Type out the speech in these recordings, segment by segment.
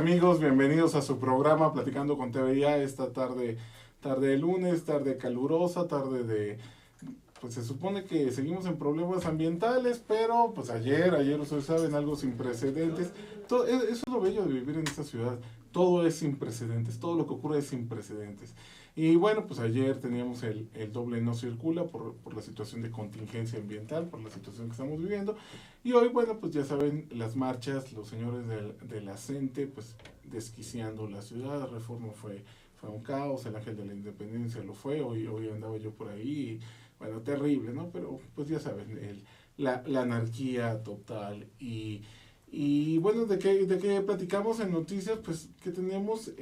amigos, bienvenidos a su programa Platicando con TVIA esta tarde de lunes, tarde calurosa, tarde de... Pues se supone que seguimos en problemas ambientales, pero pues ayer ustedes saben, algo sin precedentes. Eso es lo bello de vivir en esta ciudad. Todo es sin precedentes, todo lo que ocurre es sin precedentes. Y bueno, pues ayer teníamos el doble no circula por la situación de contingencia ambiental, por la situación que estamos viviendo. Y hoy, bueno, pues ya saben, las marchas, los señores de la CENTE, pues desquiciando la ciudad. Reforma fue un caos, el Ángel de la Independencia lo fue, hoy andaba yo por ahí, bueno, terrible, ¿no? Pero pues ya saben, la anarquía total. Y bueno, ¿de qué platicamos en noticias? Pues que tenemos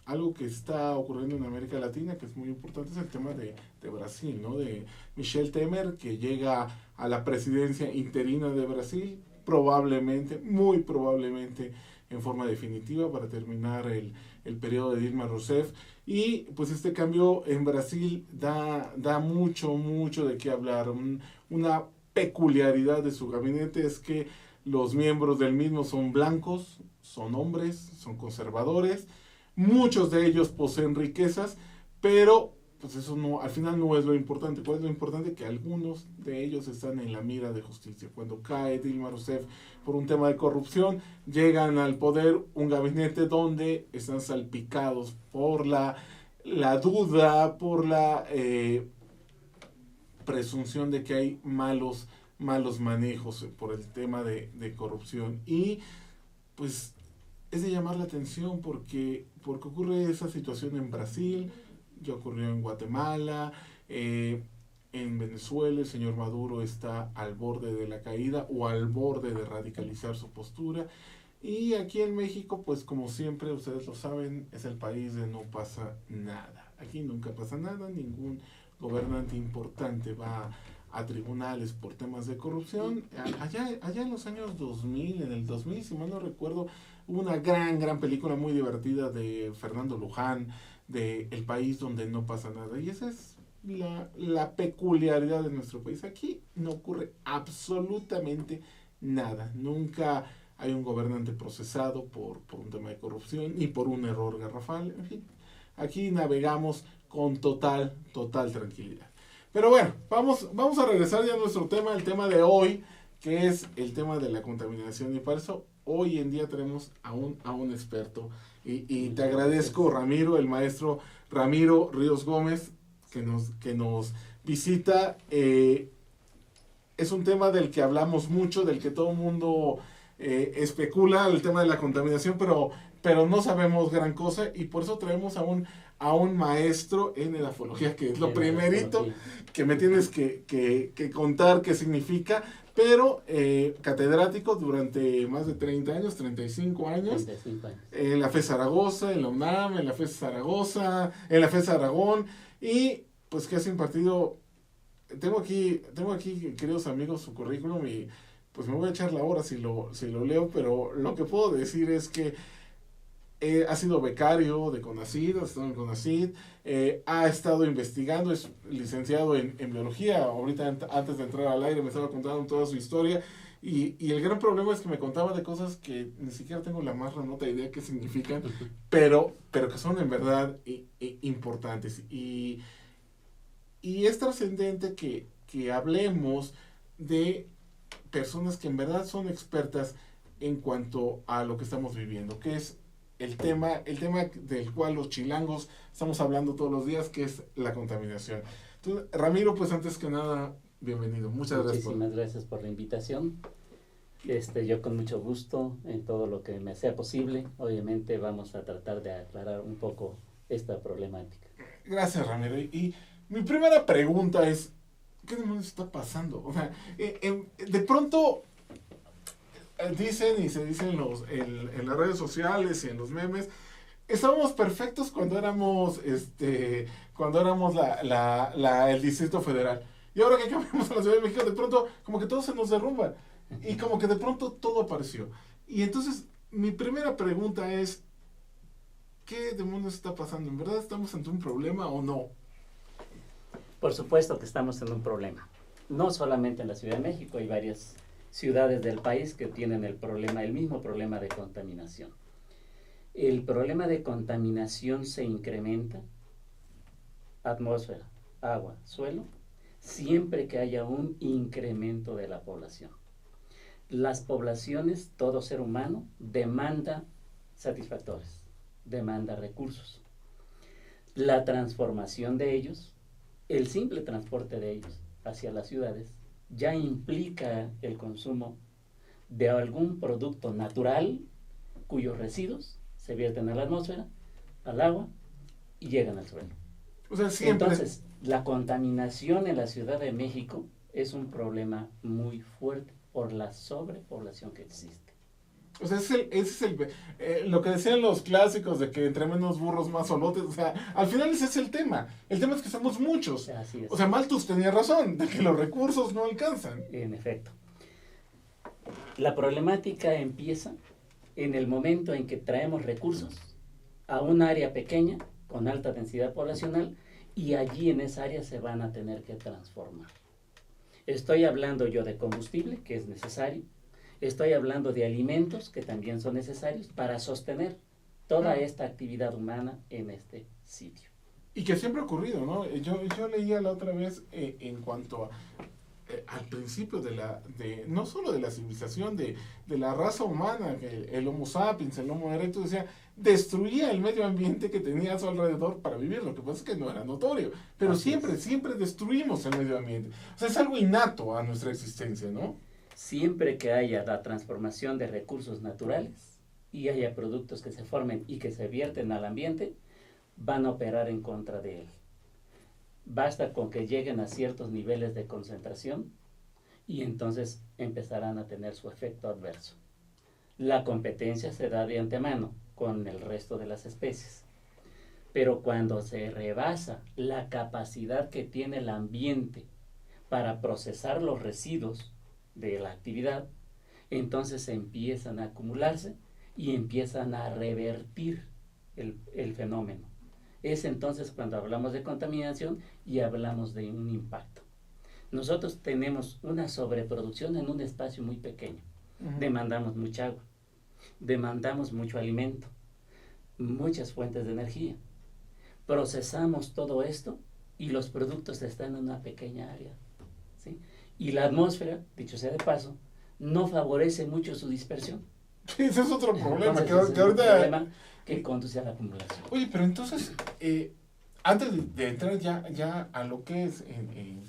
algo que está ocurriendo en América Latina, que es muy importante, es el tema de Brasil, ¿no? De Michel Temer, que llega a la presidencia interina de Brasil, probablemente, muy probablemente, en forma definitiva para terminar el periodo de Dilma Rousseff. Y pues este cambio en Brasil da mucho de qué hablar. Una peculiaridad de su gabinete es que los miembros del mismo son blancos, son hombres, son conservadores. Muchos de ellos poseen riquezas, pero pues eso no, al final no es lo importante. ¿Cuál es lo importante? Que algunos de ellos están en la mira de justicia. Cuando cae Dilma Rousseff por un tema de corrupción, llegan al poder un gabinete donde están salpicados por la duda, por la presunción de que hay malos manejos por el tema de corrupción. Y pues es de llamar la atención porque ocurre esa situación en Brasil, ya ocurrió en Guatemala, en Venezuela. El señor Maduro está al borde de la caída o al borde de radicalizar su postura. Y aquí en México, pues como siempre, ustedes lo saben, es el país de no pasa nada. Aquí nunca pasa nada, ningún gobernante importante va a tribunales por temas de corrupción. Allá en los años 2000, en el 2000, si mal no recuerdo, hubo una gran película muy divertida de Fernando Luján, de El país donde no pasa nada. Y esa es la peculiaridad de nuestro país. Aquí no ocurre absolutamente nada. Nunca hay un gobernante procesado por un tema de corrupción ni por un error garrafal. En fin, aquí navegamos con total tranquilidad. Pero bueno, vamos a regresar ya a nuestro tema, el tema de hoy, que es el tema de la contaminación. Y para eso hoy en día tenemos a un experto. Y te agradezco, Ramiro, el maestro Ramiro Ríos Gómez, que nos visita. Es un tema del que hablamos mucho, del que todo el mundo especula, el tema de la contaminación, pero no sabemos gran cosa, y por eso traemos a un maestro en edafología, que es lo primerito que me tienes que contar qué significa, pero catedrático durante más de 30 años, 35 años, en la FES Zaragoza, en la UNAM, en la FES Zaragoza, en la FES Aragón, y pues que has impartido... Tengo aquí, queridos amigos, su currículum, y pues me voy a echar la hora si lo leo, pero lo que puedo decir es que ha sido becario de CONACYT, ha estado en CONACYT, ha estado investigando, es licenciado en biología. Ahorita antes de entrar al aire me estaba contando toda su historia, y el gran problema es que me contaba de cosas que ni siquiera tengo la más remota idea qué significan, pero que son en verdad importantes. Y es trascendente que hablemos de personas que en verdad son expertas en cuanto a lo que estamos viviendo, que es el tema del cual los chilangos estamos hablando todos los días, que es la contaminación. Entonces, Ramiro, pues antes que nada, bienvenido. Muchísimas gracias por la invitación. Yo con mucho gusto en todo lo que me sea posible. Obviamente vamos a tratar de aclarar un poco esta problemática. Gracias, Ramiro. Y mi primera pregunta es, ¿qué demonios está pasando? O sea, de pronto dicen y se dicen en las redes sociales y en los memes, estábamos perfectos cuando éramos el Distrito Federal. Y ahora que cambiamos a la Ciudad de México, de pronto como que todo se nos derrumba. Y como que de pronto todo apareció. Y entonces mi primera pregunta es, ¿qué demonios está pasando? ¿En verdad estamos ante un problema o no? Por supuesto que estamos en un problema. No solamente en la Ciudad de México, hay varias ciudades del país que tienen el mismo problema de contaminación. el problema de contaminación se incrementa, atmósfera, agua, suelo, siempre que haya un incremento de la población. Las poblaciones, todo ser humano, demanda satisfactores, demanda recursos. La transformación de ellos, el simple transporte de ellos hacia las ciudades, ya implica el consumo de algún producto natural cuyos residuos se vierten a la atmósfera, al agua y llegan al suelo. O sea, siempre... Entonces, la contaminación en la Ciudad de México es un problema muy fuerte por la sobrepoblación que existe. O sea, ese es lo que decían los clásicos de que entre menos burros más solotes. O sea, al final ese es el tema. El tema es que somos muchos. Así es. O sea, Malthus tenía razón, de que los recursos no alcanzan. En efecto. La problemática empieza en el momento en que traemos recursos a un área pequeña con alta densidad poblacional y allí en esa área se van a tener que transformar. Estoy hablando yo de combustible, que es necesario. Estoy hablando de alimentos, que también son necesarios para sostener toda esta actividad humana en este sitio. Y que siempre ha ocurrido, ¿no? Yo leía la otra vez en cuanto a, al principio no solo de la civilización, de la raza humana, el Homo sapiens, el Homo erectus, decía, destruía el medio ambiente que tenía a su alrededor para vivir. Lo que pasa es que no era notorio, pero siempre destruimos el medio ambiente. O sea, es algo innato a nuestra existencia, ¿no? Siempre que haya la transformación de recursos naturales y haya productos que se formen y que se vierten al ambiente, van a operar en contra de él. Basta con que lleguen a ciertos niveles de concentración y entonces empezarán a tener su efecto adverso. La competencia se da de antemano con el resto de las especies, pero cuando se rebasa la capacidad que tiene el ambiente para procesar los residuos de la actividad, entonces empiezan a acumularse y empiezan a revertir el fenómeno. Es entonces cuando hablamos de contaminación y hablamos de un impacto. Nosotros tenemos una sobreproducción en un espacio muy pequeño. Demandamos mucha agua, demandamos mucho alimento, muchas fuentes de energía. Procesamos todo esto y los productos están en una pequeña área, ¿sí? Y la atmósfera, dicho sea de paso, no favorece mucho su dispersión. Sí, ese es otro problema. Entonces, que ahorita... problema que conduce a la acumulación. Oye, pero entonces, antes de entrar ya a lo que es en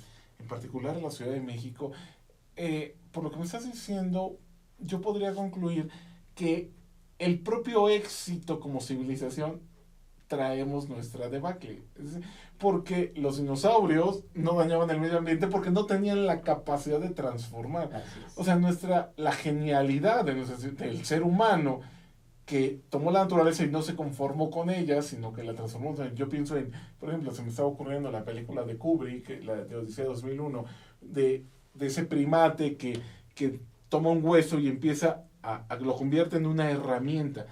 particular la Ciudad de México, por lo que me estás diciendo, yo podría concluir que el propio éxito como civilización traemos nuestra debacle. Porque los dinosaurios no dañaban el medio ambiente porque no tenían la capacidad de transformar. O sea, la genialidad del ser humano que tomó la naturaleza y no se conformó con ella, sino que la transformó. O sea, yo pienso por ejemplo, se me estaba ocurriendo la película de Kubrick, la de Odisea 2001, de ese primate que toma un hueso y empieza lo convierte en una herramienta.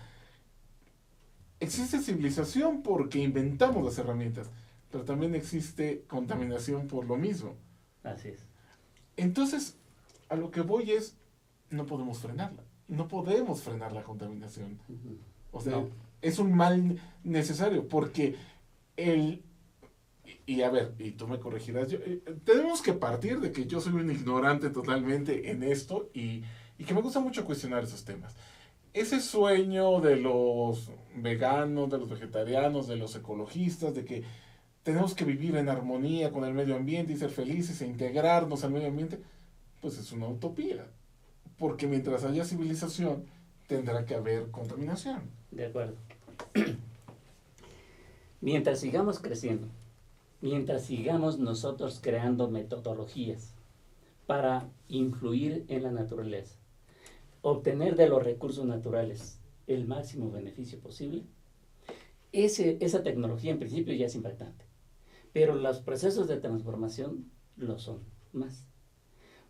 Existe civilización porque inventamos las herramientas, pero también existe contaminación por lo mismo. Así es. Entonces, a lo que voy es, no podemos frenarla. No podemos frenar la contaminación. O sea, no. Es un mal necesario porque y a ver, y tú me corregirás, tenemos que partir de que yo soy un ignorante totalmente en esto y que me gusta mucho cuestionar esos temas. Ese sueño de los veganos, de los vegetarianos, de los ecologistas, de que tenemos que vivir en armonía con el medio ambiente y ser felices e integrarnos al medio ambiente, pues es una utopía. Porque mientras haya civilización, tendrá que haber contaminación. De acuerdo. Mientras sigamos creciendo, mientras sigamos nosotros creando metodologías para influir en la naturaleza, obtener de los recursos naturales el máximo beneficio posible, esa tecnología en principio ya es impactante, pero los procesos de transformación lo son más.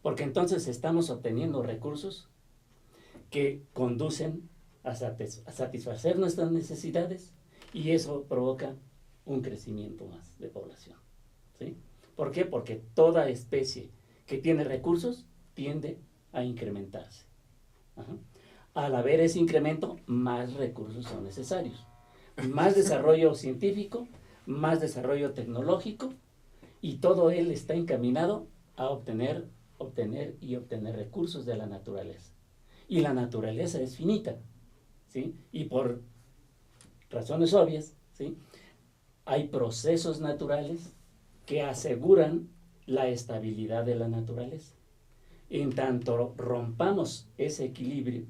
Porque entonces estamos obteniendo recursos que conducen a satisfacer nuestras necesidades y eso provoca un crecimiento más de población, ¿sí? ¿Por qué? Porque toda especie que tiene recursos tiende a incrementarse. Ajá. Al haber ese incremento, más recursos son necesarios. Más desarrollo científico, más desarrollo tecnológico, y todo él está encaminado a obtener recursos de la naturaleza. Y la naturaleza es finita, ¿sí? Y por razones obvias, ¿sí? Hay procesos naturales que aseguran la estabilidad de la naturaleza. En tanto rompamos ese equilibrio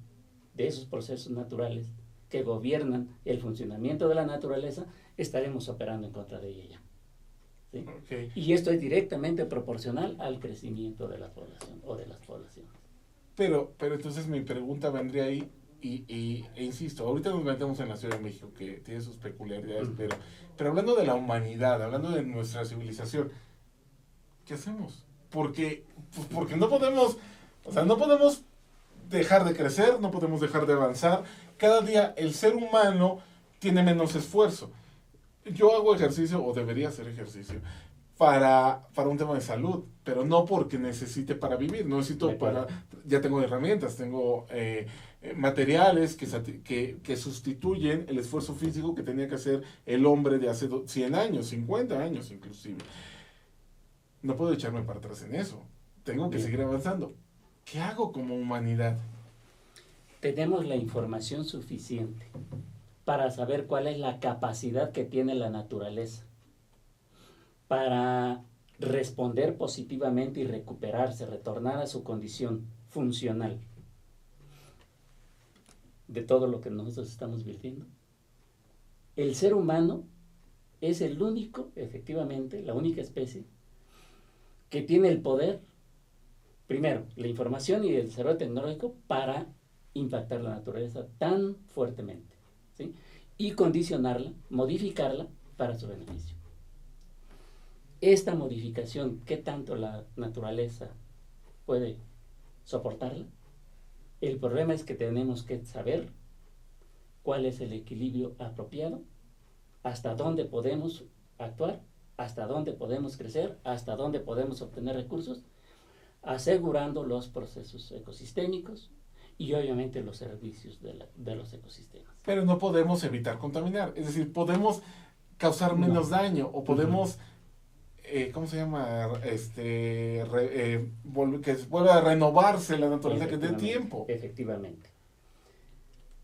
de esos procesos naturales que gobiernan el funcionamiento de la naturaleza, estaremos operando en contra de ella. ¿Sí? Okay. Y esto es directamente proporcional al crecimiento de la población o de las poblaciones. Pero entonces mi pregunta vendría ahí, e insisto, ahorita nos metemos en la Ciudad de México, que tiene sus peculiaridades, pero hablando de la humanidad, hablando de nuestra civilización, ¿qué hacemos? Porque no podemos, o sea, no podemos dejar de crecer, no podemos dejar de avanzar. Cada día el ser humano tiene menos esfuerzo. Yo hago ejercicio, o debería hacer ejercicio, para un tema de salud, pero no porque necesite para vivir, no necesito para, ya tengo herramientas, tengo materiales que sustituyen el esfuerzo físico que tenía que hacer el hombre de hace 100 años, 50 años inclusive. No puedo echarme para atrás en eso, tengo que seguir avanzando. ¿Qué hago como humanidad? Tenemos la información suficiente para saber cuál es la capacidad que tiene la naturaleza para responder positivamente y recuperarse, retornar a su condición funcional de todo lo que nosotros estamos viviendo. El ser humano es el único, efectivamente, la única especie que tiene el poder, primero, la información y el desarrollo tecnológico para impactar la naturaleza tan fuertemente, ¿sí? Y condicionarla, modificarla para su beneficio. Esta modificación, ¿qué tanto la naturaleza puede soportarla? El problema es que tenemos que saber cuál es el equilibrio apropiado, hasta dónde podemos actuar, hasta dónde podemos crecer, hasta dónde podemos obtener recursos, asegurando los procesos ecosistémicos y obviamente los servicios de los ecosistemas. Pero no podemos evitar contaminar, es decir, podemos causar menos daño, o podemos, ¿cómo se llama? Que vuelva a renovarse la naturaleza, que dé tiempo. Efectivamente.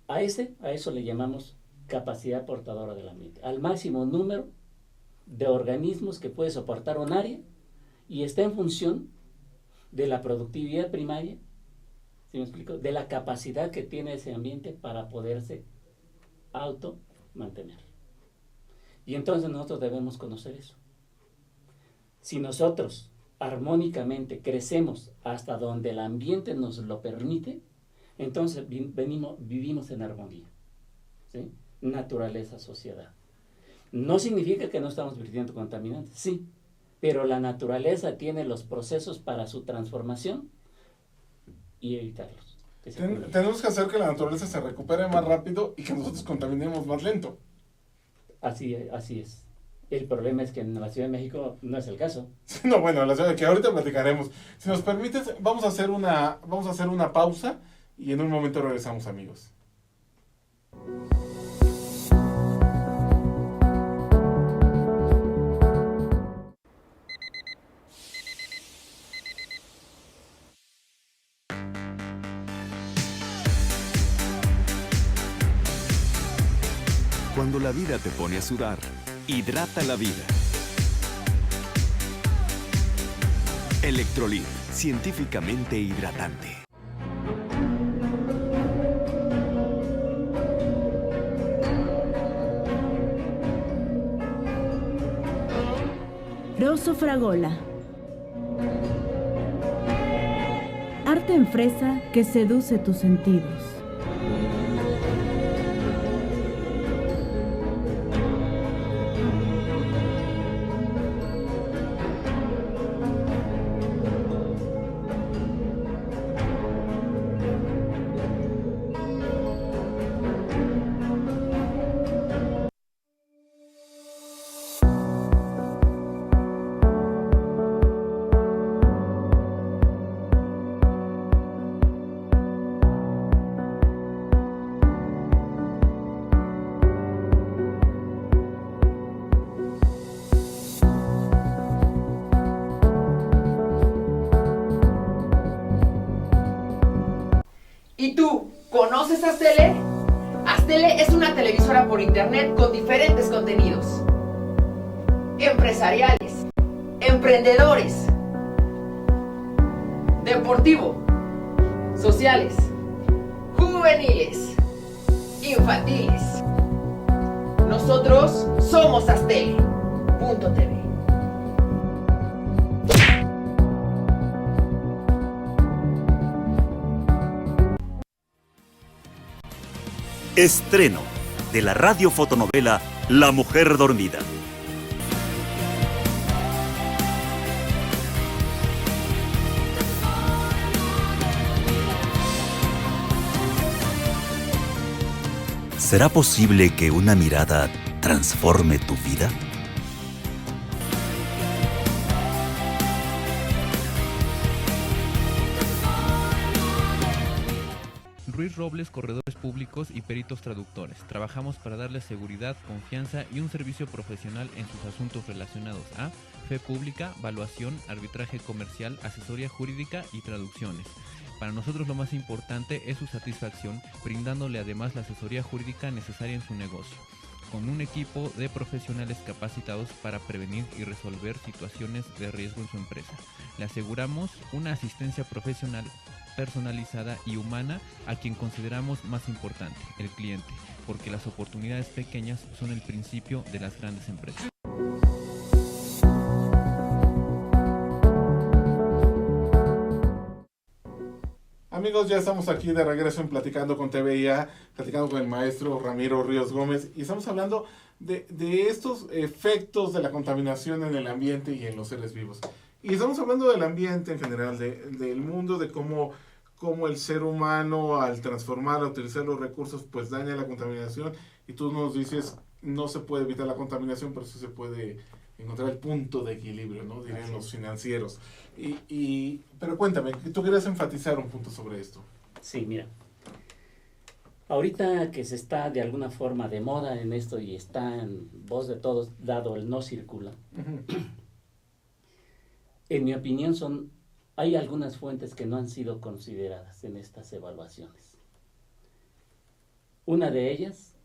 A eso le llamamos capacidad portadora del ambiente, al máximo número de organismos que puede soportar un área y está en función de la productividad primaria, ¿sí me explico? De la capacidad que tiene ese ambiente para poderse auto mantener. Y entonces nosotros debemos conocer eso. Si nosotros armónicamente crecemos hasta donde el ambiente nos lo permite, entonces vivimos en armonía, ¿sí? Naturaleza, sociedad. No significa que no estamos vertiendo contaminantes, sí, pero la naturaleza tiene los procesos para su transformación y evitarlos. Tenemos que hacer que la naturaleza se recupere más rápido y que nosotros contaminemos más lento. Así es. El problema es que en la Ciudad de México no es el caso. No, bueno, la ciudad que ahorita platicaremos. Si nos permites, vamos a hacer una pausa y en un momento regresamos, amigos. Cuando la vida te pone a sudar, hidrata la vida. Electrolit, científicamente hidratante. Rosso Fragola. Arte en fresa que seduce tus sentidos. ¿Y tú, conoces Astele? Astele es una televisora por internet con diferentes contenidos empresariales, emprendedores, deportivo, sociales, juveniles, infantiles. Nosotros somos Astele.tv. Estreno de la radiofotonovela La Mujer Dormida. ¿Será posible que una mirada transforme tu vida? Ruiz Robles, corredores públicos y peritos traductores. Trabajamos para darles seguridad, confianza y un servicio profesional en sus asuntos relacionados a fe pública, valuación, arbitraje comercial, asesoría jurídica y traducciones. Para nosotros lo más importante es su satisfacción, brindándole además la asesoría jurídica necesaria en su negocio, con un equipo de profesionales capacitados para prevenir y resolver situaciones de riesgo en su empresa. Le aseguramos una asistencia profesional personalizada y humana a quien consideramos más importante, el cliente, porque las oportunidades pequeñas son el principio de las grandes empresas. Amigos, ya estamos aquí de regreso en Platicando con TVIA, platicando con el maestro Ramiro Ríos Gómez, y estamos hablando de estos efectos de la contaminación en el ambiente y en los seres vivos. Y estamos hablando del ambiente en general, del mundo, de cómo el ser humano al transformar, a utilizar los recursos, pues daña la contaminación. Y tú nos dices, no se puede evitar la contaminación, pero sí se puede encontrar el punto de equilibrio, ¿no? Dirían los financieros. Pero cuéntame, tú querías enfatizar un punto sobre esto. Sí, mira. Ahorita que se está de alguna forma de moda en esto y está en voz de todos, dado el no circula, en mi opinión hay algunas fuentes que no han sido consideradas en estas evaluaciones. Una de ellas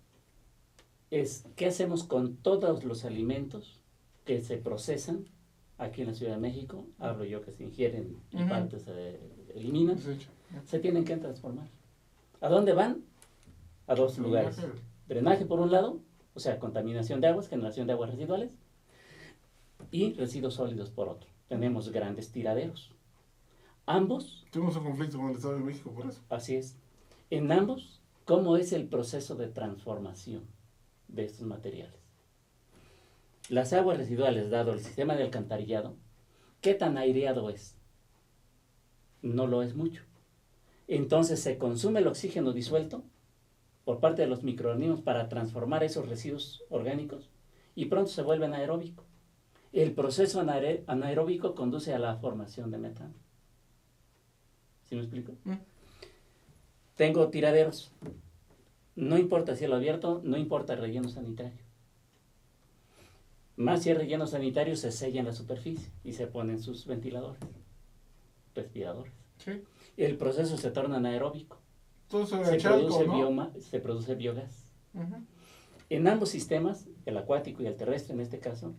es qué hacemos con todos los alimentos que se procesan aquí en la Ciudad de México. Hablo yo que se ingieren y partes se eliminan. Se tienen que transformar. ¿A dónde van? A dos lugares. Drenaje por un lado, o sea, contaminación de aguas, generación de aguas residuales, y residuos sólidos por otro. Tenemos grandes tiraderos. Ambos... Tuvimos un conflicto con el Estado de México por eso. Así es. En ambos, ¿cómo es el proceso de transformación de estos materiales? Las aguas residuales, dado el sistema de alcantarillado, ¿qué tan aireado es? No lo es mucho. Entonces se consume el oxígeno disuelto por parte de los microorganismos para transformar esos residuos orgánicos y pronto se vuelven aeróbicos. El proceso anaeróbico conduce a la formación de metano. ¿Sí me explico? Tengo tiraderos. No importa cielo abierto, no importa el relleno sanitario. Más si el relleno sanitario se sella en la superficie y se ponen sus ventiladores, respiradores. Sí. El proceso se torna anaeróbico. Entonces, Se produce biogás. En ambos sistemas, el acuático y el terrestre en este caso,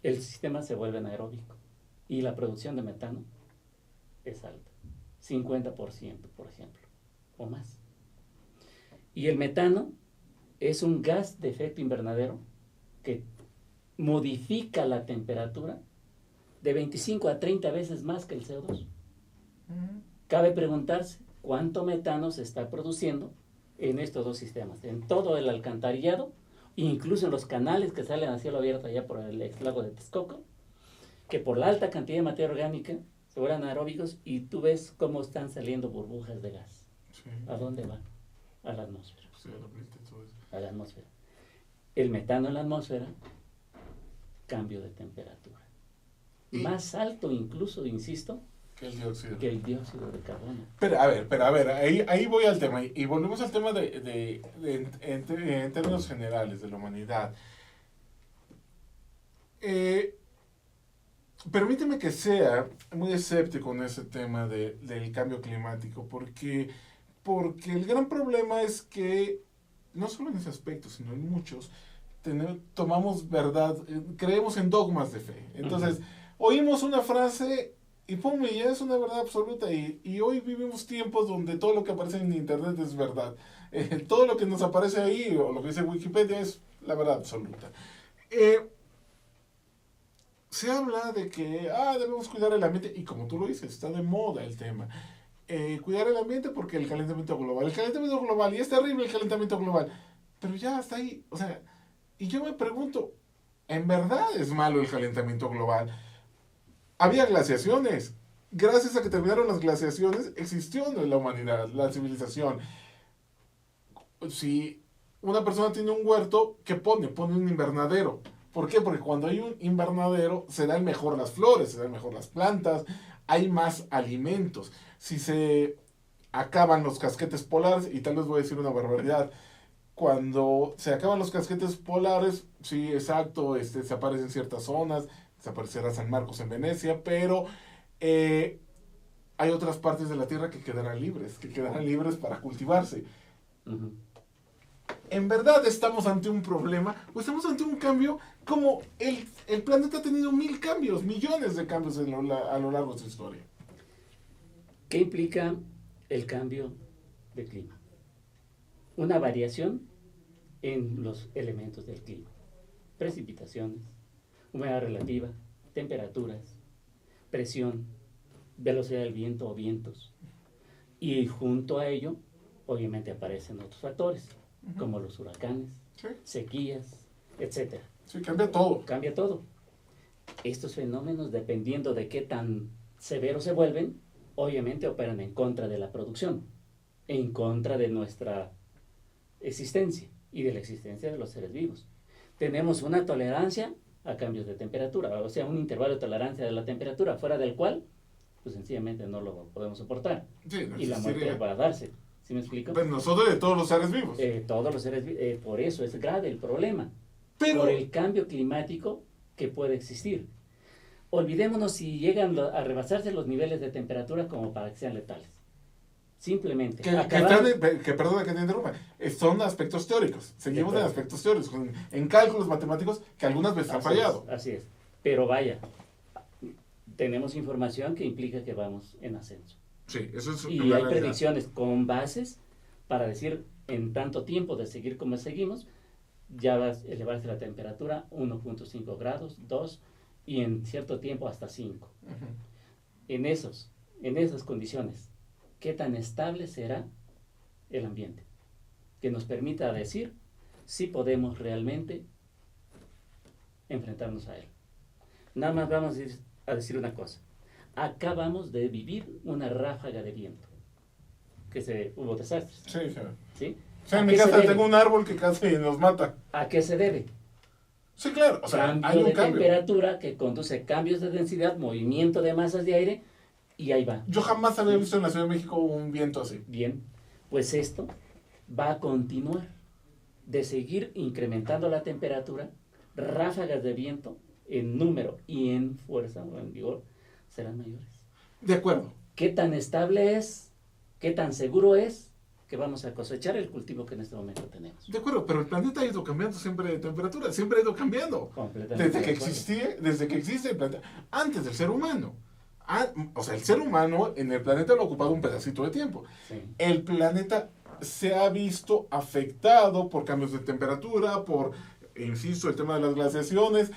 el sistema se vuelve anaeróbico y la producción de metano es alta, 50%, por ejemplo, o más. Y el metano es un gas de efecto invernadero que modifica la temperatura de 25 a 30 veces más que el CO2. Cabe preguntarse cuánto metano se está produciendo en estos dos sistemas, en todo el alcantarillado, incluso en los canales que salen a cielo abierto allá por el ex lago de Texcoco, que por la alta cantidad de materia orgánica se vuelven anaeróbicos y tú ves cómo están saliendo burbujas de gas. Sí. ¿A dónde van? A la atmósfera. Sí, todo eso. A la atmósfera. El metano en la atmósfera, cambio de temperatura. Más alto incluso, insisto, que el dióxido de carbono. Pero a ver, ahí voy al tema. Y volvemos al tema en términos generales de la humanidad. Permíteme que sea muy escéptico en ese tema del cambio climático, porque porque el gran problema es que, no solo en ese aspecto, sino en muchos, tomamos verdad, creemos en dogmas de fe. Entonces, oímos una frase y pum, y ya es una verdad absoluta. Y hoy vivimos tiempos donde todo lo que aparece en internet es verdad. Todo lo que nos aparece ahí, o lo que dice Wikipedia, es la verdad absoluta. Se habla de que debemos cuidar el ambiente, y como tú lo dices, está de moda el tema. Cuidar el ambiente porque el calentamiento global, y es terrible el calentamiento global, pero ya hasta ahí, o sea, y yo me pregunto, ¿en verdad es malo el calentamiento global? Había glaciaciones, gracias a que terminaron las glaciaciones, existió la humanidad, la civilización. Si una persona tiene un huerto, ¿qué pone? Pone un invernadero. ¿Por qué? Porque cuando hay un invernadero se dan mejor las flores, se dan mejor las plantas, hay más alimentos. Si se acaban los casquetes polares, y tal vez voy a decir una barbaridad, cuando se acaban los casquetes polares, sí, exacto, desaparecen ciertas zonas, desaparecerá San Marcos en Venecia, pero hay otras partes de la Tierra que quedarán libres para cultivarse. Uh-huh. ¿En verdad estamos ante un problema o estamos ante un cambio como el planeta ha tenido 1000 cambios, millones de cambios a lo largo de su historia? ¿Qué implica el cambio de clima? Una variación en los elementos del clima. Precipitaciones, humedad relativa, temperaturas, presión, velocidad del viento o vientos. Y junto a ello, obviamente aparecen otros factores, como los huracanes, Sí. sequías, etc. Sí, cambia todo. Cambia todo. Estos fenómenos, dependiendo de qué tan severos se vuelven, obviamente operan en contra de la producción, en contra de nuestra existencia y de la existencia de los seres vivos. Tenemos una tolerancia a cambios de temperatura, o sea, un intervalo de tolerancia de la temperatura, fuera del cual, pues sencillamente no lo podemos soportar. Sí, no Y la muerte va a darse. ¿Sí me explico? Pues nosotros de todos los seres vivos. Todos los seres vivos, por eso es grave el problema. Pero, Por el cambio climático que puede existir. Olvidémonos si llegan a rebasarse los niveles de temperatura como para que sean letales. Simplemente. perdona que te interrumpa, son aspectos teóricos. Seguimos en aspectos teóricos, en cálculos matemáticos que algunas veces han fallado. Así es. Pero vaya, tenemos información que implica que vamos en ascenso. Sí, eso es Y hay predicciones con bases para decir, en tanto tiempo de seguir como seguimos, ya va a elevarse la temperatura 1.5 grados, 2, y en cierto tiempo hasta 5. Uh-huh. En esas condiciones, ¿qué tan estable será el ambiente? Que nos permita decir si podemos realmente enfrentarnos a él. Nada más vamos a decir una cosa. Acabamos de vivir una ráfaga de viento, hubo desastres. Sí, sí. ¿Sí? O sea, en mi casa tengo un árbol que casi nos mata. ¿A qué se debe? Sí, claro. O sea, Cambio hay un de cambio. temperatura que conduce a cambios de densidad, movimiento de masas de aire, y ahí va. Yo jamás había visto en la Ciudad de México un viento así. Bien, pues esto va a continuar de seguir incrementando la temperatura, ráfagas de viento en número y en fuerza o en vigor serán mayores. De acuerdo. ¿Qué tan estable es? ¿Qué tan seguro es que vamos a cosechar el cultivo que en este momento tenemos? De acuerdo, pero el planeta ha ido cambiando siempre de temperatura, siempre ha ido cambiando. Completamente. Desde que existe el planeta, antes del ser humano. O sea, el ser humano en el planeta lo ha ocupado un pedacito de tiempo. Sí. El planeta se ha visto afectado por cambios de temperatura, por, insisto, el tema de las glaciaciones.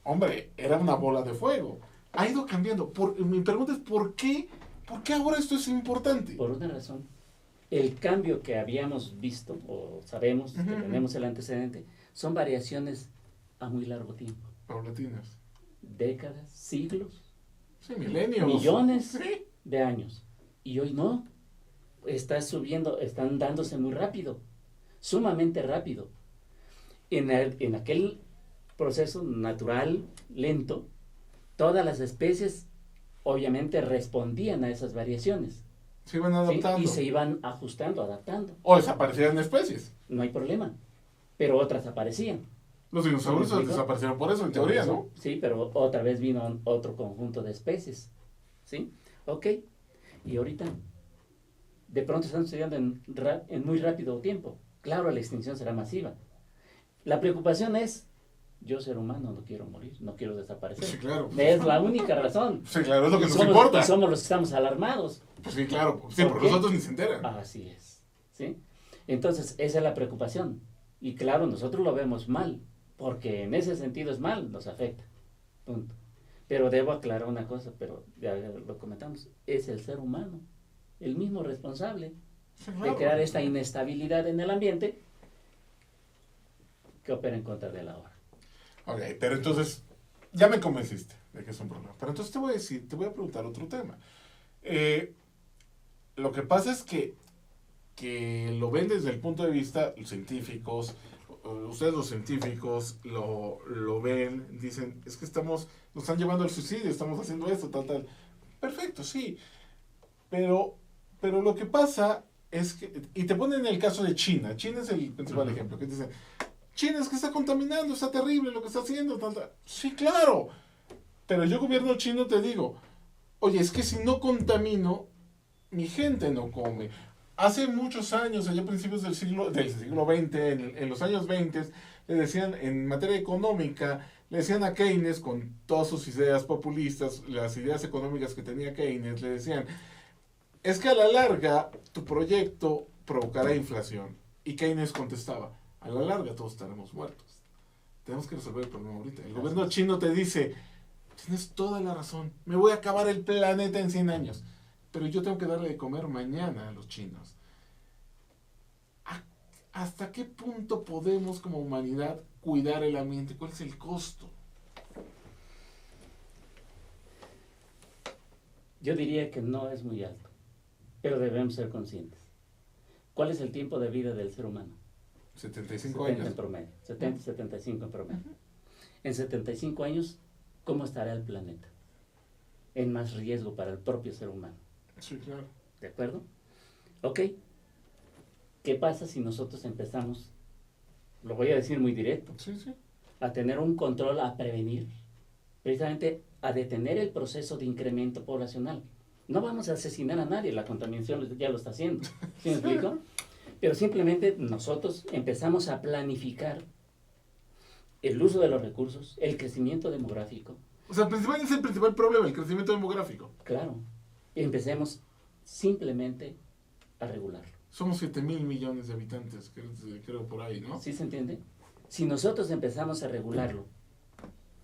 Hombre, era una bola de fuego. Ha ido cambiando. Mi pregunta es, ¿por qué ahora esto es importante? Por una razón. El cambio que habíamos visto, o sabemos que tenemos el antecedente, son variaciones a muy largo tiempo. Paulatinas. Décadas, siglos, Sí, milenios. millones Sí. de años. Y hoy no. Está subiendo, están dándose muy rápido, sumamente rápido. En aquel proceso natural, lento, todas las especies obviamente respondían a esas variaciones. Se iban ¿sí? adaptando. Y se iban ajustando, adaptando. O desaparecían especies. No hay problema. Pero otras aparecían. Los dinosaurios ¿Sí me explico? desaparecieron por eso, en teoría, ¿no? Sí, pero otra vez vino otro conjunto de especies. ¿Sí? Ok. Y ahorita, de pronto están sucediendo en muy rápido tiempo. Claro, la extinción será masiva. La preocupación es, yo ser humano no quiero morir, no quiero desaparecer. Sí, claro. Es la única razón. Sí, claro, es lo que Y nos somos, importa. y somos los que estamos alarmados. Pues sí, claro. Sí, ¿Por porque qué? nosotros ni se enteran. Así es. ¿Sí? Entonces, esa es la preocupación. Y claro, nosotros lo vemos mal, porque en ese sentido es mal, nos afecta. Punto. Pero debo aclarar una cosa, pero ya lo comentamos, es el ser humano, el mismo responsable Sí, de claro. crear esta inestabilidad en el ambiente que opera en contra de la hora. Ok, pero entonces, ya me convenciste de que es un problema. Pero entonces te voy a preguntar otro tema. Lo que pasa es que lo ven desde el punto de vista los científicos, ustedes los científicos lo ven, dicen, es que nos están llevando al suicidio, estamos haciendo esto, tal. Perfecto, sí. Pero lo que pasa es que, y te ponen el caso de China. China es el principal ejemplo, que dicen, China es que está contaminando, está terrible lo que está haciendo, tal. Sí, claro. Pero yo, gobierno chino, te digo, oye, es que si no contamino, mi gente no come. Hace muchos años, allá a principios del siglo XX, en los años 20, le decían, en materia económica, le decían a Keynes, con todas sus ideas populistas, las ideas económicas que tenía Keynes, le decían, es que a la larga tu proyecto provocará inflación. Y Keynes contestaba, a la larga todos estaremos muertos. Tenemos que resolver el problema ahorita. El gobierno chino te dice, tienes toda la razón, me voy a acabar el planeta en 100 años. Pero yo tengo que darle de comer mañana a los chinos. ¿Hasta qué punto podemos como humanidad cuidar el ambiente? ¿Cuál es el costo? Yo diría que no es muy alto, pero debemos ser conscientes. ¿Cuál es el tiempo de vida del ser humano? 75 70 años. en promedio, 70, 75 en promedio. En 75 años, ¿cómo estará el planeta? En más riesgo para el propio ser humano. Sí, claro. ¿De acuerdo? Ok. ¿Qué pasa si nosotros empezamos, lo voy a decir muy directo, Sí, sí. a tener un control, a prevenir, precisamente a detener el proceso de incremento poblacional? No vamos a asesinar a nadie, la contaminación ya lo está haciendo. ¿Sí me explico? Pero simplemente nosotros empezamos a planificar el uso de los recursos, el crecimiento demográfico. O sea, es el principal problema, el crecimiento demográfico. Claro. Empecemos simplemente a regularlo. Somos 7,000 millones de habitantes, creo por ahí, ¿no? ¿Sí se entiende? Si nosotros empezamos a regularlo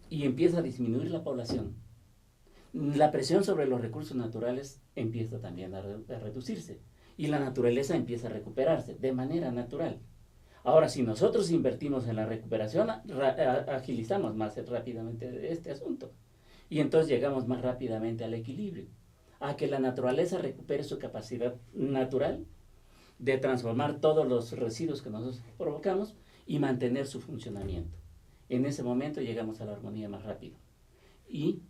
y empieza a disminuir la población, la presión sobre los recursos naturales empieza también a reducirse y la naturaleza empieza a recuperarse de manera natural. Ahora, si nosotros invertimos en la recuperación, agilizamos más rápidamente este asunto y entonces llegamos más rápidamente al equilibrio, a que la naturaleza recupere su capacidad natural de transformar todos los residuos que nosotros provocamos y mantener su funcionamiento. En ese momento llegamos a la armonía más rápido y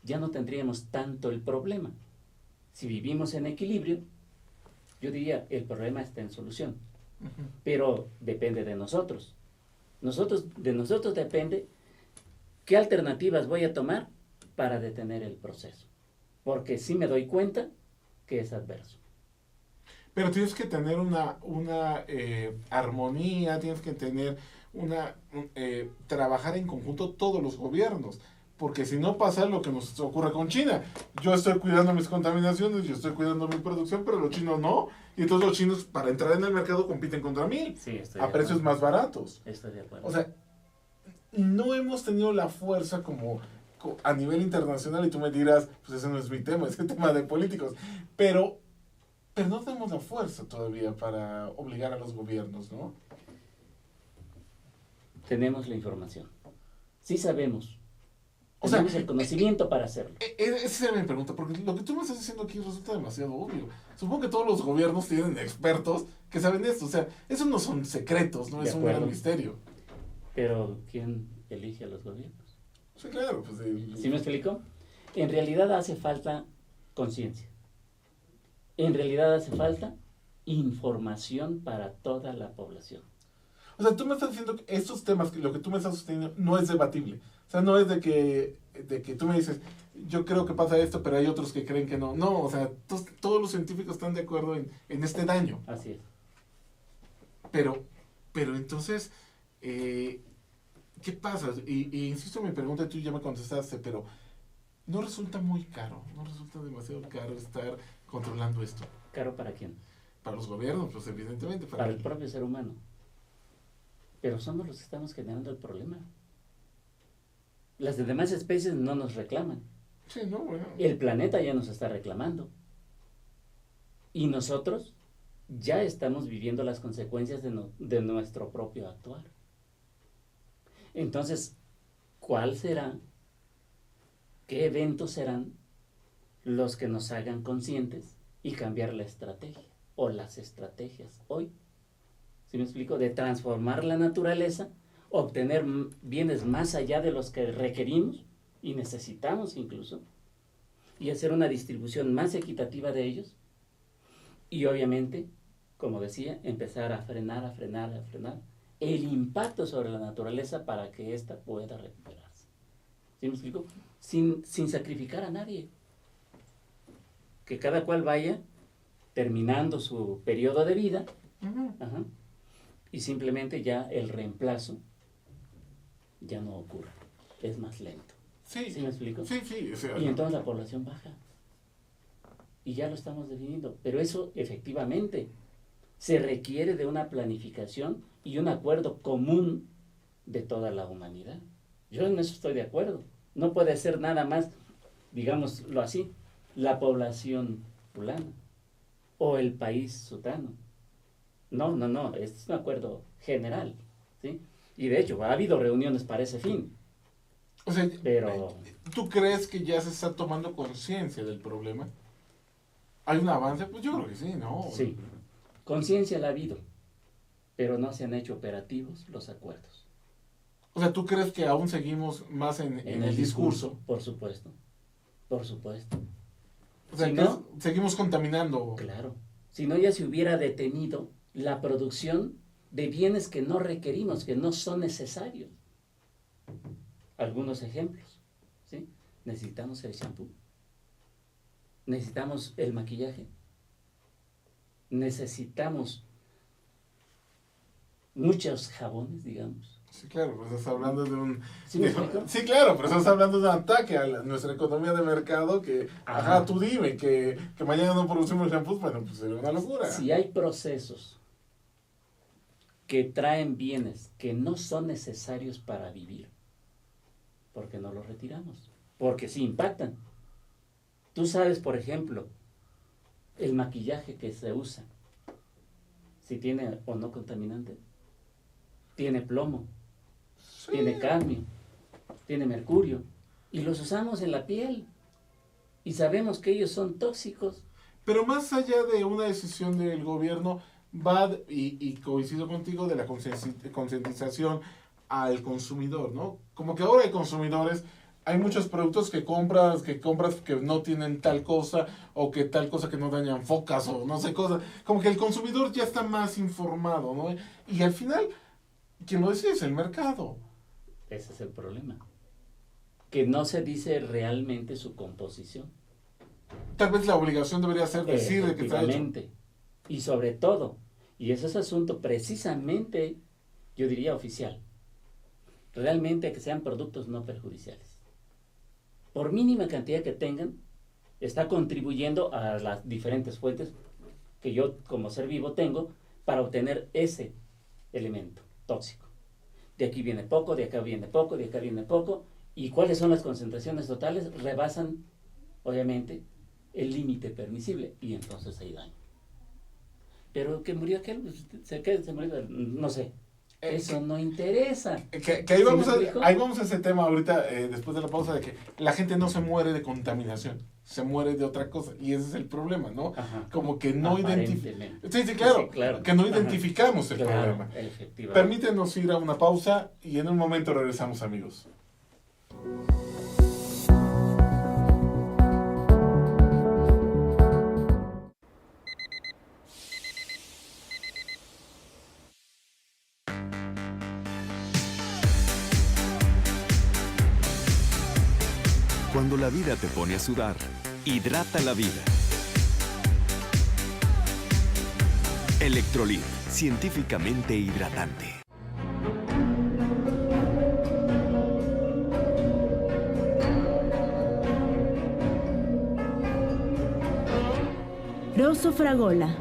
ya no tendríamos tanto el problema. Si vivimos en equilibrio, yo diría, el problema está en solución, pero depende de nosotros. De nosotros depende qué alternativas voy a tomar para detener el proceso, porque sí me doy cuenta que es adverso. Pero tienes que tener una armonía, tienes que tener trabajar en conjunto todos los gobiernos, porque si no pasa lo que nos ocurre con China. Yo estoy cuidando mis contaminaciones, yo estoy cuidando mi producción, pero los chinos no, y entonces los chinos para entrar en el mercado compiten contra mí, Sí, estoy a de precios acuerdo. más baratos. Estoy de acuerdo. O sea, no hemos tenido la fuerza como a nivel internacional, y tú me dirás, pues ese no es mi tema, es el tema de políticos, pero no tenemos la fuerza todavía para obligar a los gobiernos, ¿no? Tenemos la información. Sí sabemos. O sea, Tenemos el conocimiento para hacerlo. Esa era mi pregunta, porque lo que tú me estás diciendo aquí resulta demasiado obvio. Supongo que todos los gobiernos tienen expertos que saben esto, o sea, esos no son secretos, no De es un acuerdo. gran misterio. Pero ¿quién elige a los gobiernos? Sí, claro, pues ¿Sí me explico? En realidad hace falta conciencia. En realidad hace falta información para toda la población. o sea, tú me estás diciendo que estos temas, que lo que tú me estás sosteniendo, no es debatible. O sea, no es de que tú me dices, yo creo que pasa esto, pero hay otros que creen que no. No, o sea, todos los científicos están de acuerdo en este daño. Así es. Pero entonces, ¿qué pasa? Y insisto en mi pregunta, tú ya me contestaste, pero ¿no resulta muy caro? ¿No resulta demasiado caro estar controlando esto? ¿Caro para quién? Para los gobiernos, pues evidentemente. Para el propio ser humano. Pero somos los que estamos generando el problema. Las demás especies no nos reclaman. Sí, no, bueno. El planeta ya nos está reclamando. Y nosotros ya estamos viviendo las consecuencias de nuestro propio actuar. Entonces, ¿cuál será? ¿Qué eventos serán los que nos hagan conscientes y cambiar la estrategia o las estrategias hoy? ¿Sí me explico? De transformar la naturaleza, obtener bienes más allá de los que requerimos y necesitamos incluso, y hacer una distribución más equitativa de ellos, y obviamente, como decía, empezar a frenar el impacto sobre la naturaleza para que ésta pueda recuperarse. ¿Sí me explico? Sin sacrificar a nadie. Que cada cual vaya terminando su periodo de vida, ajá, y simplemente ya el reemplazo ya no ocurra. Es más lento. Sí. ¿Sí me explico? Sí, sí. O sea, Y entonces la población baja. Y ya lo estamos definiendo. Pero eso efectivamente se requiere de una planificación y un acuerdo común de toda la humanidad. Yo en eso estoy de acuerdo. No puede ser nada más, digámoslo así, la población fulana o el país sutano. No, es un acuerdo general, ¿sí? Y de hecho, ha habido reuniones para ese fin. O sea, Pero ¿tú crees que ya se está tomando conciencia del problema? ¿Hay un avance? Pues yo creo que sí, ¿no? sí, conciencia la ha habido, pero no se han hecho operativos los acuerdos. O sea, ¿tú crees que aún seguimos más en el discurso? Por supuesto, por supuesto. O sea, Si que no, seguimos contaminando. claro, si no ya se hubiera detenido la producción de bienes que no requerimos, que no son necesarios. Algunos ejemplos, ¿sí? Necesitamos el shampoo, necesitamos el maquillaje, necesitamos muchos jabones, digamos. Sí, claro, pero estás hablando de un... ¿Sí me explico? Sí, claro, pero estás hablando de un ataque a nuestra economía de mercado que, Ajá. tú dime, que mañana no producimos shampoos, bueno, pues sería una locura. Si hay procesos que traen bienes que no son necesarios para vivir, ¿por qué no los retiramos? Porque sí impactan. Tú sabes, por ejemplo, el maquillaje que se usa, si tiene o no contaminante, tiene plomo, Sí. tiene cadmio, tiene mercurio, y los usamos en la piel, y sabemos que ellos son tóxicos. Pero más allá de una decisión del gobierno, va, y coincido contigo, de la concientización al consumidor, ¿no? Como que ahora hay consumidores, hay muchos productos que compras que no tienen tal cosa, o que tal cosa que no dañan focas, o no sé cosas. Como que el consumidor ya está más informado, ¿no? Y al final, quien lo decide es el mercado. Ese es el problema, que no se dice realmente su composición. Tal vez la obligación debería ser decir de que está hecho. Efectivamente. Y sobre todo, y ese es asunto precisamente, yo diría oficial, realmente que sean productos no perjudiciales. Por mínima cantidad que tengan, está contribuyendo a las diferentes fuentes que yo como ser vivo tengo para obtener ese elemento tóxico. De aquí viene poco, de acá viene poco, de acá viene poco. ¿Y cuáles son las concentraciones totales? Rebasan, obviamente, el límite permisible, y entonces hay daño. Pero que murió aquel, pues, se murió, no sé. Eso no interesa. Que ahí, vamos ¿Sí me explico? ahí vamos a ese tema ahorita, después de la pausa, de que la gente no se muere de contaminación, se muere de otra cosa, y ese es el problema, ¿no? Ajá. Como que no identificamos. Aparentemente. Sí, claro, Sí, claro. que no Ajá. identificamos el Claro, problema. efectivamente. Permítenos ir a una pausa y en un momento regresamos, amigos. la vida te pone a sudar, hidrata la vida. Electrolit, científicamente hidratante. Rosso Fragola.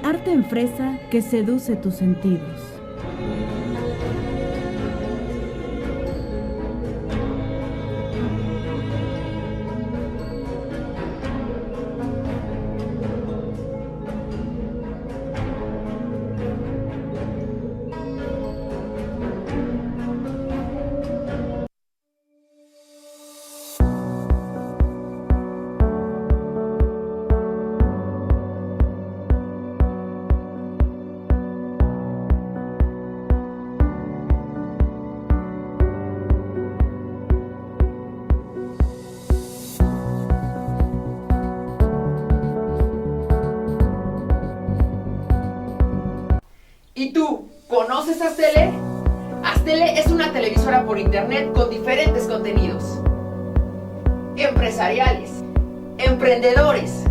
Arte en fresa que seduce tus sentidos. ¿Y tú, conoces Aztele? Aztele es una televisora por internet con diferentes contenidos empresariales, emprendedores,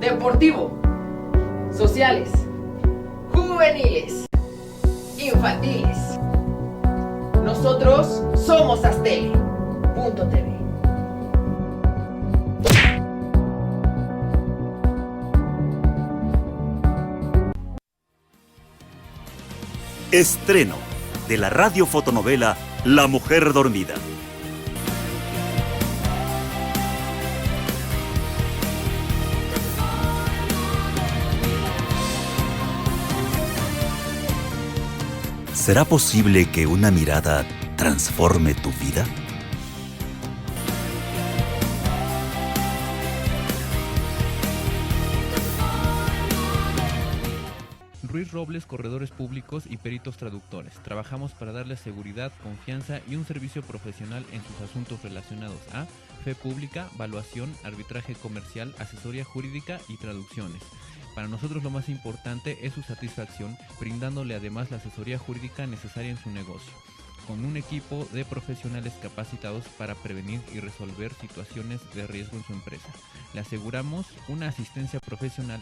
deportivo, sociales, juveniles, infantiles. Nosotros somos Aztele.tv. Estreno de la radiofotonovela La Mujer Dormida. ¿Será posible que una mirada transforme tu vida? Ruiz Robles, corredores públicos y peritos traductores. Trabajamos para darles seguridad, confianza y un servicio profesional en sus asuntos relacionados a fe pública, valuación, arbitraje comercial, asesoría jurídica y traducciones. Para nosotros lo más importante es su satisfacción, brindándole además la asesoría jurídica necesaria en su negocio, con un equipo de profesionales capacitados para prevenir y resolver situaciones de riesgo en su empresa. Le aseguramos una asistencia profesional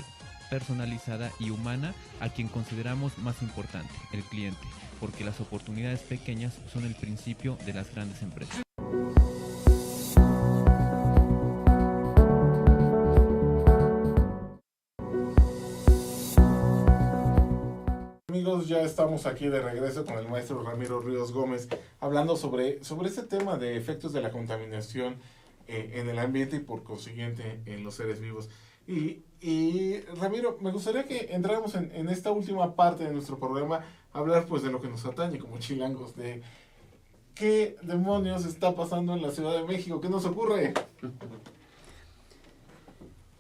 personalizada y humana a quien consideramos más importante, el cliente, porque las oportunidades pequeñas son el principio de las grandes empresas. Amigos, ya estamos aquí de regreso con el maestro Ramiro Ríos Gómez hablando sobre este tema de efectos de la contaminación en el ambiente y por consiguiente en los seres vivos. Y Ramiro, me gustaría que entráramos en esta última parte de nuestro programa a hablar pues de lo que nos atañe como chilangos, de qué demonios está pasando en la Ciudad de México, qué nos ocurre.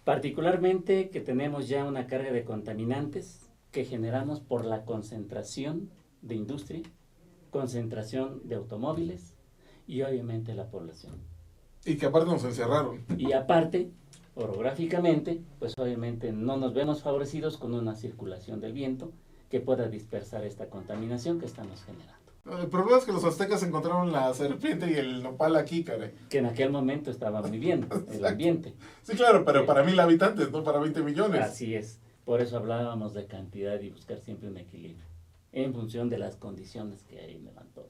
Particularmente que tenemos ya una carga de contaminantes que generamos por la concentración de industria, concentración de automóviles y obviamente la población. Y que aparte nos encerraron. Y aparte, orográficamente, pues obviamente no nos vemos favorecidos con una circulación del viento que pueda dispersar esta contaminación que estamos generando. El problema es que los aztecas encontraron la serpiente y el nopal aquí, caray. Que en aquel momento estaba muy bien el ambiente. Sí, claro, pero para 1000 habitantes, no para 20 millones. Así es. Por eso hablábamos de cantidad y buscar siempre un equilibrio en función de las condiciones que ahí me dan todo.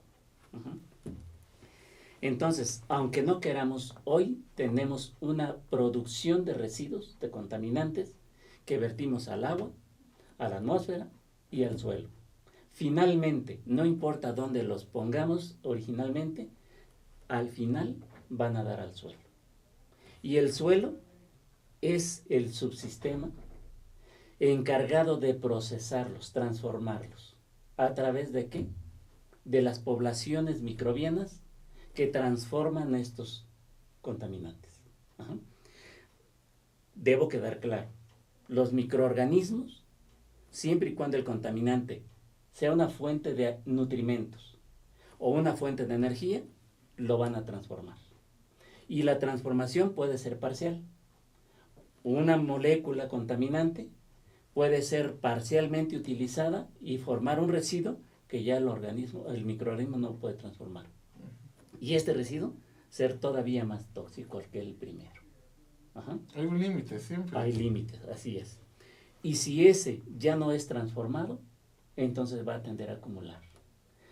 Entonces, aunque no queramos, hoy tenemos una producción de residuos, de contaminantes, que vertimos al agua, a la atmósfera y al suelo. Finalmente, no importa dónde los pongamos originalmente, al final van a dar al suelo. Y el suelo es el subsistema encargado de procesarlos, transformarlos. ¿A través de qué? De las poblaciones microbianas que transforman estos contaminantes. Debo quedar claro, los microorganismos, siempre y cuando el contaminante sea una fuente de nutrimentos o una fuente de energía, lo van a transformar. Y la transformación puede ser parcial. Una molécula contaminante puede ser parcialmente utilizada y formar un residuo que ya el microorganismo no puede transformar. Y este residuo ser todavía más tóxico que el primero. Ajá. Hay un límite siempre. Hay límites, así es. Y si ese ya no es transformado, entonces va a tender a acumular.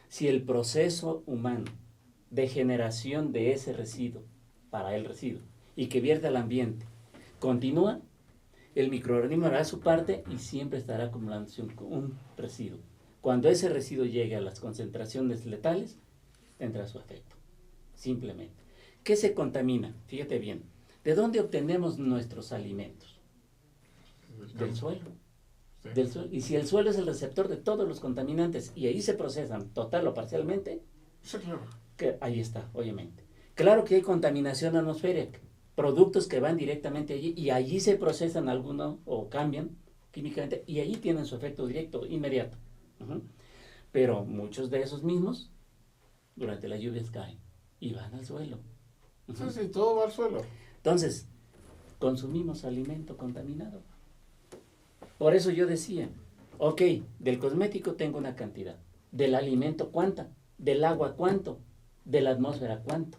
Si el proceso humano de generación de ese residuo, para el residuo, y que vierte al ambiente, continúa, el microorganismo hará su parte y siempre estará acumulándose un residuo. Cuando ese residuo llegue a las concentraciones letales, tendrá su efecto, simplemente. ¿Qué se contamina? Fíjate bien, ¿de dónde obtenemos nuestros alimentos? Del suelo. Sí. Del suelo. Y si el suelo es el receptor de todos los contaminantes y ahí se procesan total o parcialmente, Sí, claro. que ahí está, obviamente. Claro que hay contaminación atmosférica, productos que van directamente allí y allí se procesan algunos o cambian químicamente y allí tienen su efecto directo, inmediato. Ujú. Pero muchos de esos mismos durante las lluvias caen y van al suelo. Ujú. Sí, todo va al suelo. Entonces, consumimos alimento contaminado. Por eso yo decía, ok, del cosmético tengo una cantidad, del alimento cuánta, del agua cuánto, de la atmósfera cuánto.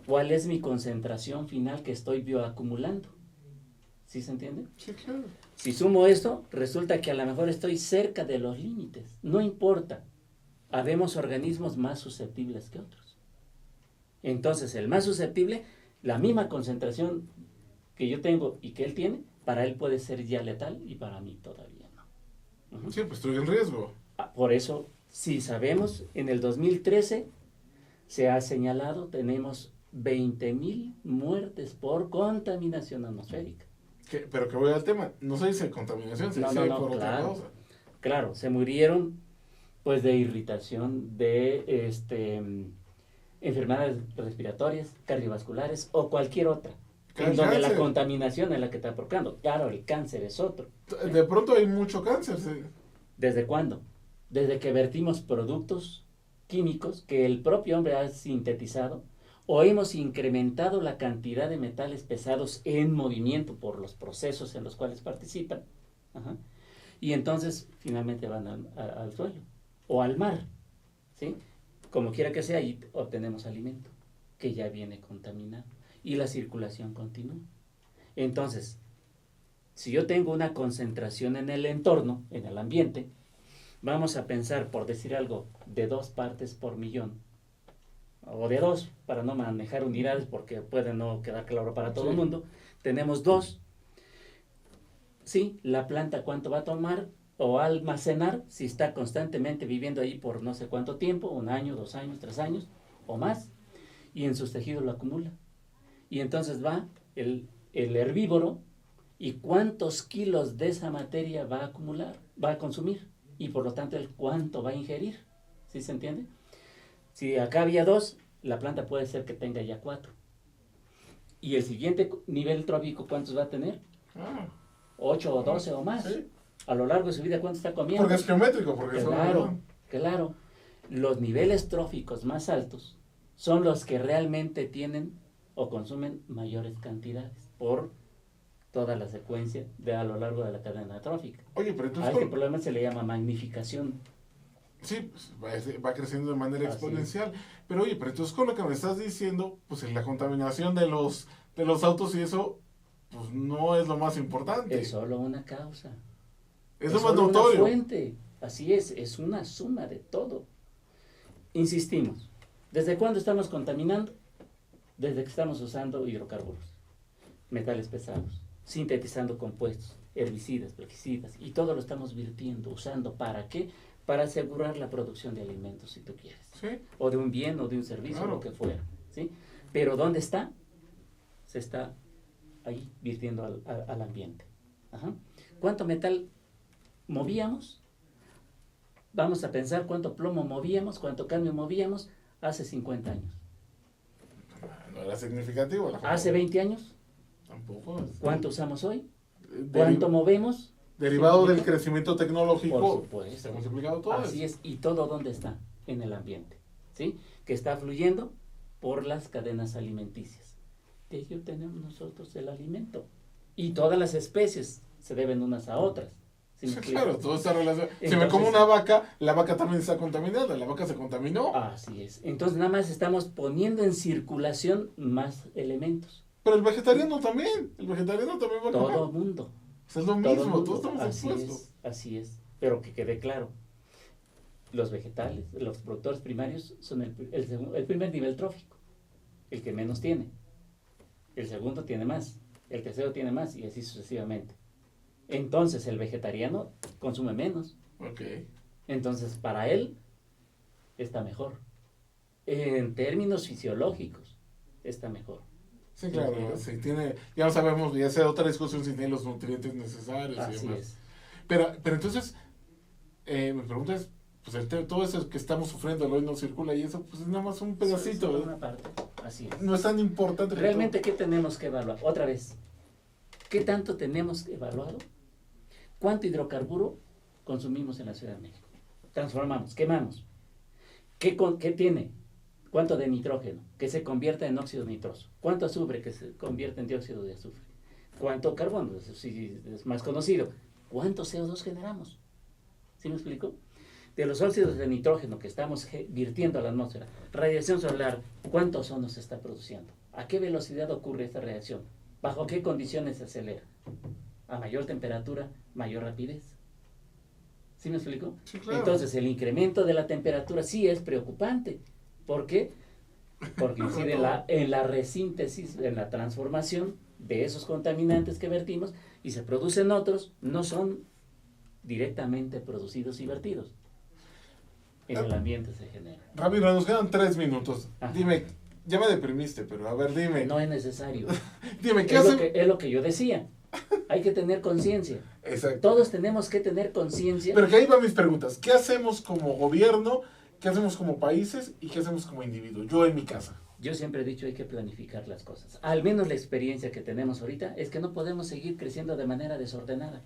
¿Cuál es mi concentración final que estoy bioacumulando? ¿Sí se entiende? Sí, claro. Si sumo esto, resulta que a lo mejor estoy cerca de los límites. No importa. Habemos organismos más susceptibles que otros. Entonces, el más susceptible, la misma concentración que yo tengo y que él tiene, para él puede ser ya letal y para mí todavía no. Ujú. Sí, pues estoy en riesgo. Por eso, si sabemos, en el 2013 se ha señalado, tenemos 20,000 muertes por contaminación atmosférica. Pero que voy al tema, no se dice contaminación, se dice por otra claro, cosa. claro, se murieron pues de irritación, de enfermedades respiratorias, cardiovasculares o cualquier otra, en donde la contaminación es la que está provocando. Claro, el cáncer es otro. De pronto hay mucho cáncer. Sí. ¿Desde cuándo? Desde que vertimos productos químicos que el propio hombre ha sintetizado o hemos incrementado la cantidad de metales pesados en movimiento por los procesos en los cuales participan. Ajá. Y entonces finalmente van al suelo o al mar, ¿sí? Como quiera que sea, ahí obtenemos alimento que ya viene contaminado y la circulación continúa. Entonces, si yo tengo una concentración en el entorno, en el ambiente, vamos a pensar, por decir algo, de 2 partes por millón, o de 2, para no manejar unidades porque puede no quedar claro para todo el mundo, tenemos 2. Sí, la planta cuánto va a tomar o almacenar si está constantemente viviendo ahí por no sé cuánto tiempo, 1 año, 2 años, 3 años o más, y en sus tejidos lo acumula. Y entonces va el herbívoro y cuántos kilos de esa materia va a acumular, va a consumir, y por lo tanto el cuánto va a ingerir. ¿Sí se entiende? Si acá había 2, la planta puede ser que tenga ya 4. Y el siguiente nivel trófico, ¿cuántos va a tener? 8 o 12 o más. Sí. A lo largo de su vida, ¿cuánto está comiendo? Porque es geométrico, porque Claro, claro. Los niveles tróficos más altos son los que realmente tienen o consumen mayores cantidades por toda la secuencia a lo largo de la cadena trófica. Oye, pero A entonces... este problema se le llama magnificación. Sí, pues, va creciendo de manera Así exponencial. Pero oye, pero entonces con lo que me estás diciendo, pues en la contaminación de los autos y eso, pues no es lo más importante. Es solo una causa. Es lo más solo notorio. una fuente. Así es una suma de todo. Insistimos, ¿desde cuándo estamos contaminando? Desde que estamos usando hidrocarburos, metales pesados, sintetizando compuestos, herbicidas, plaguicidas, y todo lo estamos virtiendo, usando, ¿para qué? Para asegurar la producción de alimentos, si tú quieres. Sí. O de un bien o de un servicio, Claro. lo que fuera. ¿Sí? Pero ¿dónde está? Se está ahí virtiendo al ambiente. Ajá. ¿Cuánto metal movíamos? Vamos a pensar cuánto plomo movíamos, cuánto cadmio movíamos hace 50 años. No era significativo. Hace 20 años, Tampoco. ¿cuánto usamos hoy? ¿Cuánto movemos? Derivado ¿Sí? del crecimiento tecnológico, Por supuesto. se ha multiplicado todo Así eso. es, y todo ¿dónde está? En el ambiente, ¿sí? Que está fluyendo por las cadenas alimenticias. De ahí obtenemos nosotros el alimento. Y todas las especies se deben unas a otras, ¿Sí me Sí, explico? claro, todo está relacionado. Si me Entonces- como una vaca, la vaca también está contaminada, la vaca se contaminó. Así es. Entonces nada más estamos poniendo en circulación más elementos. Pero el vegetariano también va a comer. Todo mundo. O sea, es lo Todo mismo, mundo. todos estamos Así expuestos. es, así es. Pero que quede claro, los vegetales, los productores primarios son el primer nivel trófico, el que menos tiene. El segundo tiene más, el tercero tiene más y así sucesivamente. Entonces el vegetariano consume menos. Ok. Entonces para él está mejor. En términos fisiológicos está mejor. Sí, claro, sí, ya no sabemos, ya sea otra discusión si tiene los nutrientes necesarios y Así demás. es. Pero entonces, mi pregunta es, pues todo eso que estamos sufriendo hoy no circula y eso, pues es nada más un pedacito. Solo una parte. Así es. No es tan importante. que Realmente, ¿qué tenemos que evaluar? Otra vez, ¿qué tanto tenemos evaluado? ¿Cuánto hidrocarburo consumimos en la Ciudad de México? Transformamos, quemamos. ¿Qué tiene? ¿Cuánto de nitrógeno? Que se convierta en óxido nitroso. ¿Cuánto azufre? Que se convierte en dióxido de azufre. ¿Cuánto carbono? Eso sí es más conocido. ¿Cuánto CO2 generamos? ¿Sí me explico? De los óxidos de nitrógeno que estamos virtiendo a la atmósfera, radiación solar, ¿cuánto ozono se está produciendo? ¿A qué velocidad ocurre esta reacción? ¿Bajo qué condiciones se acelera? ¿A mayor temperatura, mayor rapidez? ¿Sí me explico? Sí, claro. Entonces, el incremento de la temperatura sí es preocupante. ¿Por qué? Porque incide en la resíntesis, en la transformación de esos contaminantes que vertimos y se producen otros, no son directamente producidos y vertidos. En el ambiente se genera. Rápido, nos quedan 3 minutos. Ajá. Dime, ya me deprimiste, pero a ver, dime. No es necesario. Dime, ¿qué Es hacemos? es lo que yo decía. Hay que tener conciencia. Exacto. Todos tenemos que tener conciencia. Pero que ahí van mis preguntas. ¿Qué hacemos como gobierno? ¿Qué hacemos como países? ¿Y qué hacemos como individuo? Yo en mi casa. Yo siempre he dicho hay que planificar las cosas. Al menos la experiencia que tenemos ahorita es que no podemos seguir creciendo de manera desordenada.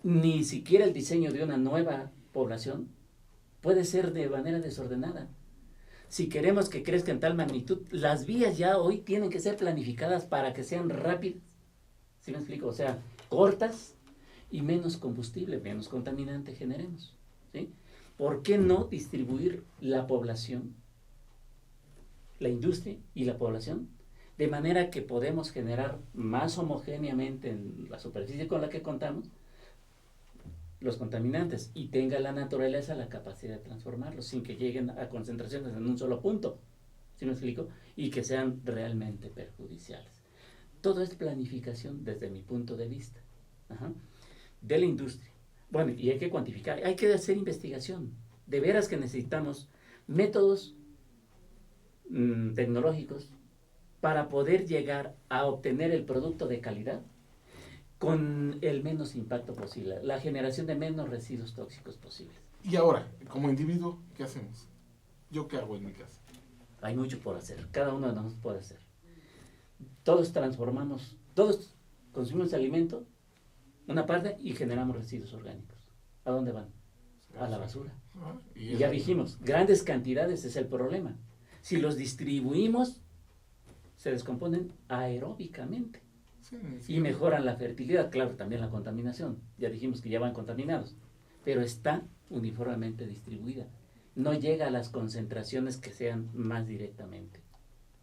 Ni siquiera el diseño de una nueva población puede ser de manera desordenada. Si queremos que crezca en tal magnitud, las vías ya hoy tienen que ser planificadas para que sean rápidas. ¿Sí me explico? O sea, cortas y menos combustible, menos contaminante generemos. ¿Sí? ¿Por qué no distribuir la población, la industria y la población, de manera que podemos generar más homogéneamente en la superficie con la que contamos los contaminantes y tenga la naturaleza la capacidad de transformarlos sin que lleguen a concentraciones en un solo punto? ¿Sí me explico? Y que sean realmente perjudiciales. Todo es planificación desde mi punto de vista. Ajá. De la industria. Bueno, y hay que cuantificar, hay que hacer investigación. De veras que necesitamos métodos tecnológicos para poder llegar a obtener el producto de calidad con el menos impacto posible, la generación de menos residuos tóxicos posibles. Y ahora, como individuo, ¿qué hacemos? ¿Yo qué hago en mi casa? Hay mucho por hacer, cada uno de nosotros puede hacer. Todos transformamos, todos consumimos alimento, una parte, y generamos residuos orgánicos. ¿A dónde van? A la basura. Ah, Y ya dijimos, grandes cantidades es el problema. Si los distribuimos, se descomponen aeróbicamente Sí, y mejoran la fertilidad, claro, también la contaminación. Ya dijimos que ya van contaminados, pero está uniformemente distribuida. No llega a las concentraciones que sean más directamente.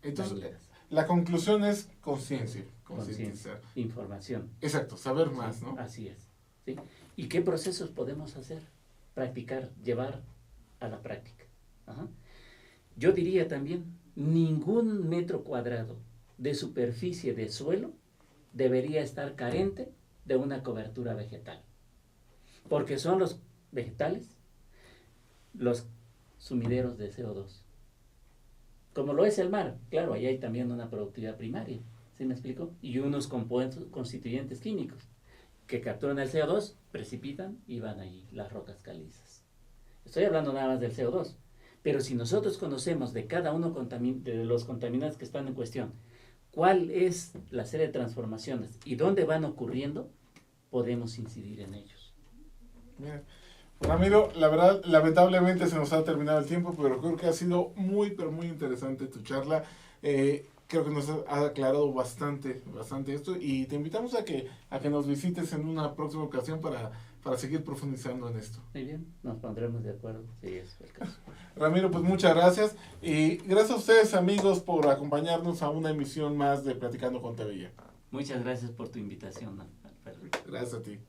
Entonces, dañinas. la conclusión es conciencia. Conciencia, Concientizar. información. Exacto, saber más, ¿no? Así es. ¿Sí? ¿Y qué procesos podemos hacer? Practicar, llevar a la práctica. Ajá. Yo diría también, ningún metro cuadrado de superficie de suelo debería estar carente de una cobertura vegetal. Porque son los vegetales los sumideros de CO2. Como lo es el mar, claro, ahí hay también una productividad primaria, ¿sí me explico? Y unos compuestos constituyentes químicos que capturan el CO2, precipitan y van ahí las rocas calizas. Estoy hablando nada más del CO2, pero si nosotros conocemos de cada uno de los contaminantes que están en cuestión, cuál es la serie de transformaciones y dónde van ocurriendo, podemos incidir en ellos. Mira, Ramiro, la verdad, lamentablemente se nos ha terminado el tiempo, pero creo que ha sido muy, pero muy interesante tu charla. creo que nos ha aclarado bastante esto, y te invitamos a que nos visites en una próxima ocasión para seguir profundizando en esto. Muy bien, nos pondremos de acuerdo, si es el caso. Ramiro, pues muchas gracias, y gracias a ustedes, amigos, por acompañarnos a una emisión más de Platicando con Tevilla. Muchas gracias por tu invitación, Alfredo. Gracias a ti.